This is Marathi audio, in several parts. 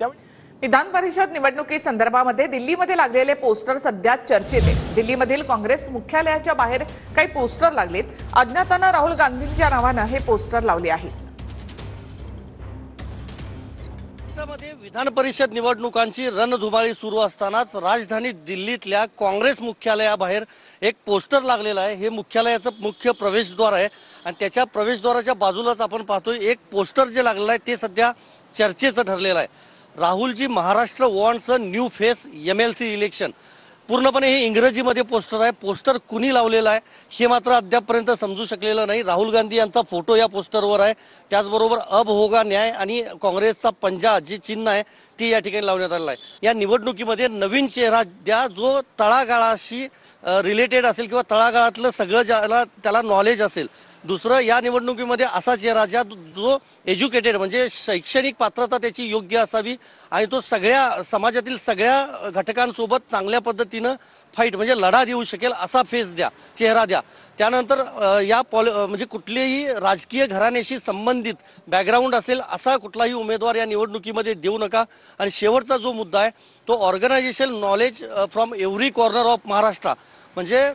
विधान परिषद निवडणुकीसंदर्भामध्ये दिल्लीमध्ये लागलेले पोस्टर सध्या चर्चेत आहे। दिल्लीमधील काँग्रेस मुख्यालयाच्या बाहेर काही पोस्टर लागलेत। अज्ञातांना राहुल गांधींच्या नावाने हे पोस्टर लावले आहे। विधान परिषद निवडणुकांची रणधुमाळी सुरू असतानाच राजधानी दिल्लीतल्या काँग्रेस मुख्यालयाबाहेर एक पोस्टर लागलेला आहे। हे मुख्यालयाचं मुख्य प्रवेशद्वार आहे आणि त्याच्या प्रवेशद्वाराच्या बाजूलाच आपण पाहतोय एक पोस्टर जे लागलेलं आहे ते सध्या चर्चेचं ठरलेलं आहे। Rahul ji Maharashtra wants a new face MLC election. पूर्णपणे हे इंग्रजीमध्ये पोस्टर आहे। पोस्टर कुणी लावलेलं आहे हे मात्र अद्यापपर्यंत समजू शकलेलं नाही। राहुल गांधी यांचा फोटो या पोस्टरवर आहे। त्याचबरोबर अब होगा न्याय आणि काँग्रेसचा पंजा जे चिन्ह आहे ते या ठिकाणी लावण्यात आलेलं आहे। या निवडणुकीमध्ये नवीन चेहरा द्या जो तळागाळाशी रिलेटेड असेल किंवा तळागाळातलं सगळं ज्याला त्याला नॉलेज असेल। दुसरं या निवडणुकीमध्ये असा चेहरा जो एज्युकेटेड म्हणजे शैक्षणिक पात्रता त्याची योग्य असावी आणि तो सगळ्या समाजातील सगळ्या घटकांसोबत चांगल्या पद्धतीनं फाईट म्हणजे लढा देऊ शकेल असा फेस द्या, चेहरा द्या। त्यानंतर या म्हणजे कुठलेही राजकीय घराण्याशी संबंधित बॅकग्राऊंड असेल असा कुठलाही उमेदवार या निवडणुकीमध्ये देऊ नका। आणि शेवटचा जो मुद्दा आहे तो organisation knowledge from every corner of Maharashtra म्हणजे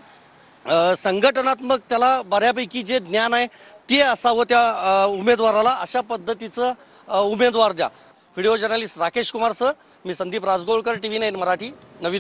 संघटनात्मक त्याला बऱ्यापैकी जे ज्ञान आहे ते असावं त्या उमेदवाराला। अशा पद्धतीचं उमेदवार द्या। Video journalist Rakesh Kumar sir, मी संदीप राजगोळकर, TV9 मराठी, नवी